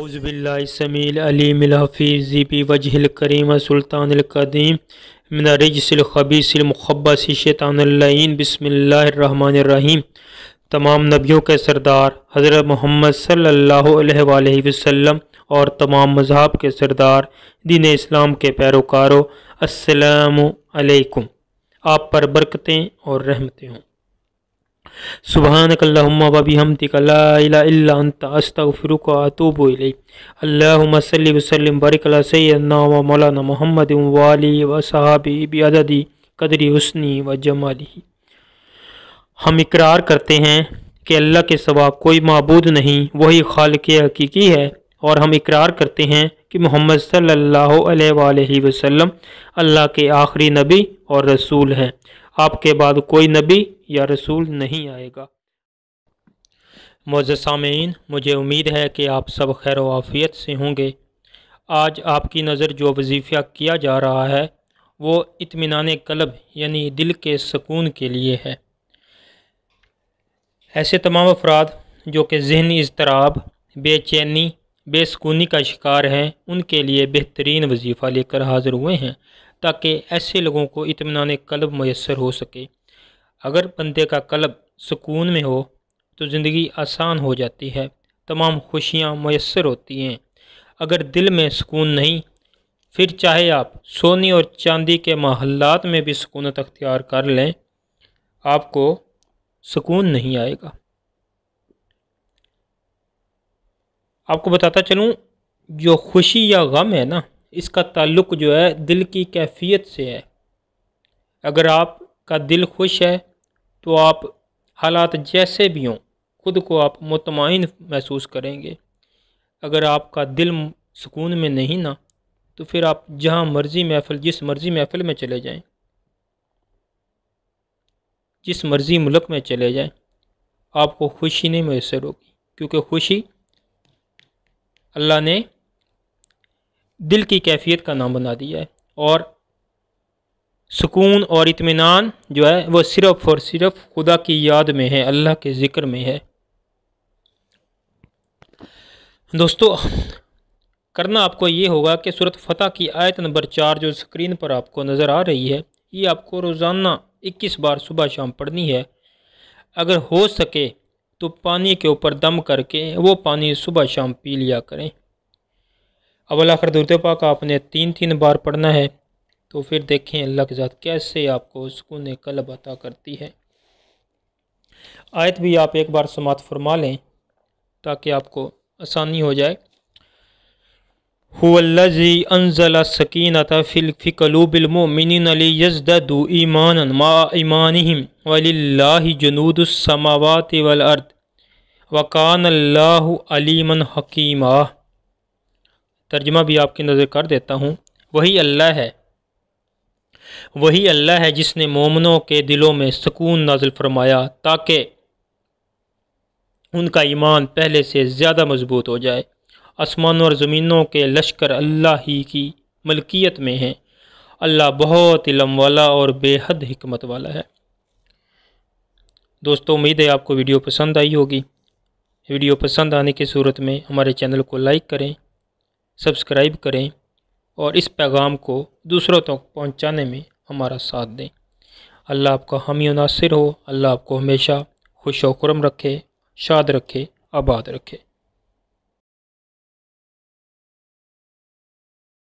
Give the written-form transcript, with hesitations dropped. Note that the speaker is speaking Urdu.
اعوذ باللہ السمیع العلیم الحفیظ ذی وجہ الکریم سلطان القدیم من الرجس الخبیث المخبث شیطان اللعین بسم اللہ الرحمن الرحیم۔ تمام نبیوں کے سردار حضرت محمد صلی اللہ علیہ وآلہ وسلم اور تمام مذہب کے سردار دین اسلام کے پیروکاروں، السلام علیکم۔ آپ پر برکتیں اور رحمتیں ہوں۔ سبحانک اللہم و بحمدک لا الہ الا انت استغفرک و اتوب الیک۔ اللہم صلی وسلم بارک علی سیدنا و مولانا محمد و آلہ و صحابہ بعدد قدر حسنہ و جمالہ۔ ہم اقرار کرتے ہیں کہ اللہ کے سوا کوئی معبود نہیں، وہی خالق حقیقی ہے، اور ہم اقرار کرتے ہیں کہ محمد صلی اللہ علیہ وآلہ وسلم اللہ کے آخری نبی اور رسول ہیں۔ آپ کے بعد کوئی نبی یا رسول نہیں آئے گا۔ معزز سامعین، مجھے امید ہے کہ آپ سب خیر و عافیت سے ہوں گے۔ آج آپ کی نظر جو وظیفہ کیا جا رہا ہے وہ اطمینان قلب یعنی دل کے سکون کے لیے ہے۔ ایسے تمام افراد جو کہ ذہنی اضطراب، بے چینی، بے سکونی کا شکار ہیں، ان کے لیے بہترین وظیفہ لے کر حاضر ہوئے ہیں تاکہ ایسے لوگوں کو اطمینان قلب میسر ہو سکے۔ اگر بندے کا قلب سکون میں ہو تو زندگی آسان ہو جاتی ہے، تمام خوشیاں میسر ہوتی ہیں۔ اگر دل میں سکون نہیں، پھر چاہے آپ سونے اور چاندی کے محلات میں بھی سکونت اختیار کر لیں، آپ کو سکون نہیں آئے گا۔ آپ کو بتاتا چلوں، جو خوشی یا غم ہے نا، اس کا تعلق جو ہے دل کی کیفیت سے ہے۔ اگر آپ کا دل خوش ہے تو آپ حالات جیسے بھی ہوں خود کو آپ مطمئن محسوس کریں گے۔ اگر آپ کا دل سکون میں نہیں نا، تو پھر آپ جہاں مرضی محفل، جس مرضی محفل میں چلے جائیں، جس مرضی ملک میں چلے جائیں، آپ کو خوشی نہیں میسر ہوگی، کیونکہ خوشی اللہ نے دل کی کیفیت کا نام بنا دیا ہے، اور سکون اور اطمینان جو ہے وہ صرف اور صرف خدا کی یاد میں ہے، اللہ کے ذکر میں ہے۔ دوستو، کرنا آپ کو یہ ہوگا کہ سورۃ فتح کی آیت نمبر 4 جو سکرین پر آپ کو نظر آ رہی ہے، یہ آپ کو روزانہ 21 بار صبح شام پڑھنی ہے۔ اگر ہو سکے تو پانی کے اوپر دم کر کے وہ پانی صبح شام پی لیا کریں۔ اول آخر درود پاک آپ نے 3 بار پڑھنا ہے، تو پھر دیکھیں اللہ کے ذات کیسے آپ کو سکون قلب عطا کرتی ہے۔ آیت بھی آپ ایک بار سماعت فرما لیں تاکہ آپ کو آسانی ہو جائے۔ هو الذی انزل السکینۃ فی قلوب المؤمنین لیزدادوا ایمانا مع ایمانہم وللہ جنود السماوات والارض وکان اللہ علیما حکیما۔ ترجمہ بھی آپ کی نظر کر دیتا ہوں۔ وہی اللہ ہے جس نے مومنوں کے دلوں میں سکون نازل فرمایا تاکہ ان کا ایمان پہلے سے زیادہ مضبوط ہو جائے۔ آسمانوں اور زمینوں کے لشکر اللہ ہی کی ملکیت میں ہیں۔ اللہ بہت علم والا اور بے حد حکمت والا ہے۔ دوستو، امید ہے آپ کو ویڈیو پسند آئی ہوگی۔ ویڈیو پسند آنے کی صورت میں ہمارے چینل کو لائک کریں، سبسکرائب کریں، اور اس پیغام کو دوسروں تک پہنچانے میں ہمارا ساتھ دیں۔ اللہ آپ کا حامی و ناصر ہو۔ اللہ آپ کو ہمیشہ خوش و خرم رکھے، شاد رکھے، آباد رکھے۔